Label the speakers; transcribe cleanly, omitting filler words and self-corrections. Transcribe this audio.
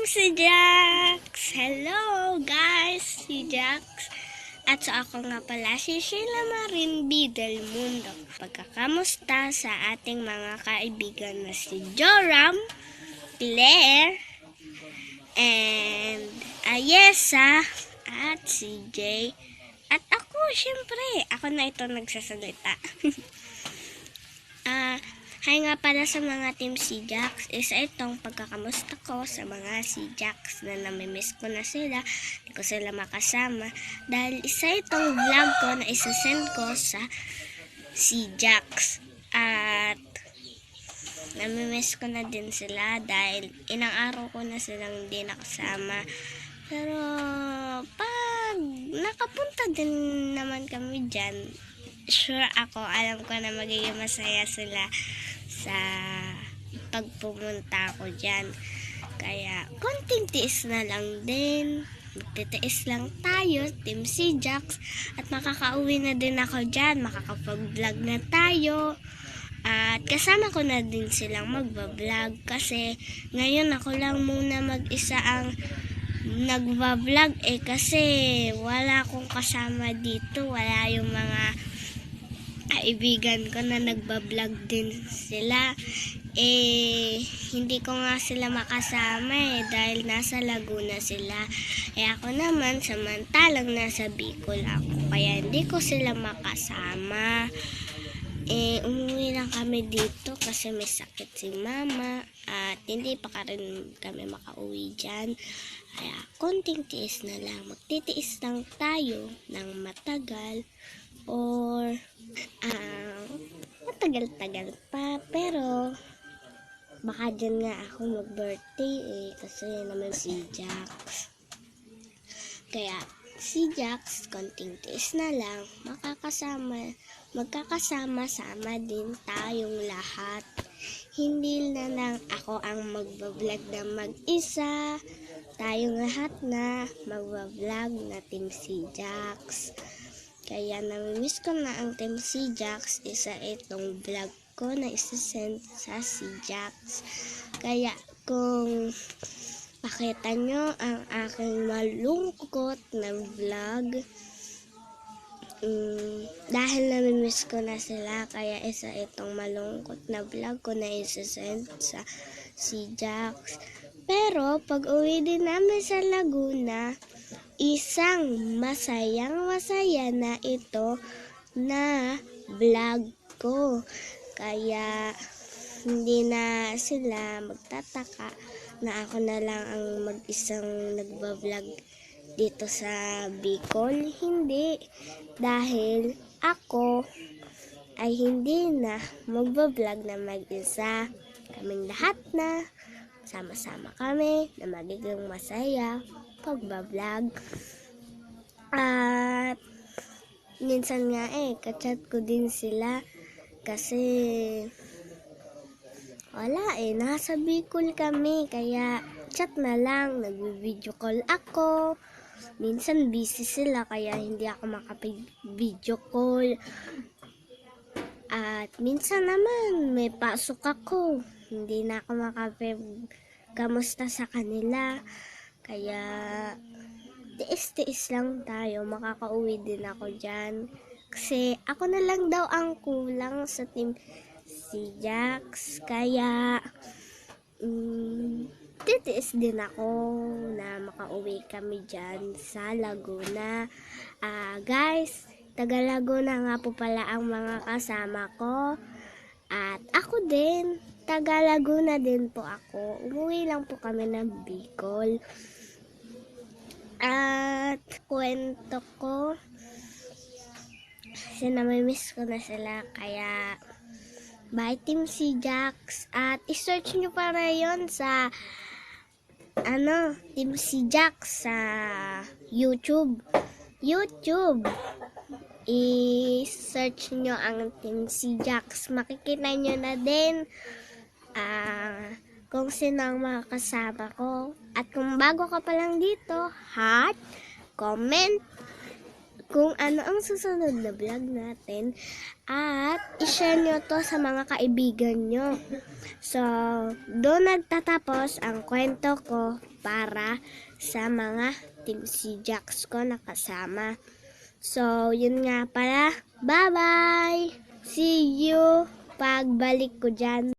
Speaker 1: si Jax! Hello guys! Si Jax. At so ako nga pala si Sheila Marimbi del Mundo. Pagkakamusta sa ating mga kaibigan na si Joram, Claire, and Ayesa, at si Jay. At ako, syempre, ako na ito nagsasalita. Hi nga pala sa mga team si Jax. Isa itong pagkakamusta ko sa mga si Jax na namimiss ko na sila. Hindi ko sila makasama. Dahil isa itong vlog ko na isasend ko sa si Jax. At namimiss ko na din sila dahil ilang araw ko na silang hindi nakasama. Pero pag nakapunta din naman kami dyan, sure ako, alam ko na magiging masaya sila sa pagpumunta ko dyan. Kaya konting tiis na lang din, magtitiis lang tayo, team si Jax, at makakauwi na din ako dyan, makakapag-vlog na tayo. At kasama ko na din silang magbablog kasi ngayon ako lang muna mag-isa ang nagbablog kasi wala akong kasama dito, wala yung mga kaibigan ko na nagbablog din sila. Hindi ko nga sila makasama dahil nasa Laguna sila. Ako naman samantalang nasa Bicol ako, kaya hindi ko sila makasama. Umuwi lang kami dito kasi may sakit si mama at hindi pa rin kami makauwi dyan. Kaya konting tiis na lang, magtitiis lang tayo ng matagal or matagal-tagal pa, pero baka dyan nga ako mag-birthday kasi naman si Jax. Kaya si Jax, konting tiis na lang, magkakasama-sama din tayong lahat. Hindi na lang ako ang magbablog na mag-isa, tayong lahat na magbablog na team si Jax. Kaya namimiss ko na ang team si Jax. Isa itong vlog ko na isasend sa si Jax. Kaya kung pakita nyo ang aking malungkot na vlog, dahil namimiss ko na sila, kaya isa itong malungkot na vlog ko na isasend sa si Jax. Pero pag uwi din namin sa Laguna, isang masayang-masaya na ito na vlog ko. Kaya hindi na sila magtataka na ako na lang ang mag-isang nagbablog dito sa Bicol. Hindi. Dahil ako ay hindi na magbablog na mag-isa. Kaming lahat na sama-sama kami na magiging masaya pagbablog. At minsan nga kachat ko din sila kasi wala nasa Bicol kami, kaya chat na lang, nag-video call ako. Minsan busy sila kaya hindi ako makapag-video call. At minsan naman may pasok ako, hindi na ako makapag-kamusta sa kanila. Kaya tiis-tiis lang tayo, makakauwi din ako dyan. Kasi ako na lang daw ang kulang sa team si Jax. Kaya titiis din ako na makauwi kami dyan sa Laguna. Guys, taga Laguna nga po pala ang mga kasama ko. At ako din, taga Laguna din po ako. Umuwi lang po kami ng Bicol. At kwento ko, kasi namimiss ko na sila, kaya bye team si Jax. At i-search nyo para yon sa team si Jax sa YouTube. I-search nyo ang team si Jax, makikita nyo na din kung sino ang mga kasama ko. At kung bago ka pa lang dito, comment, kung ano ang susunod na vlog natin at i-share nyo to sa mga kaibigan nyo. So, doon nagtatapos ang kwento ko para sa mga Team C Jax ko na kasama. So, yun nga pala. Bye-bye! See you pagbalik ko dyan.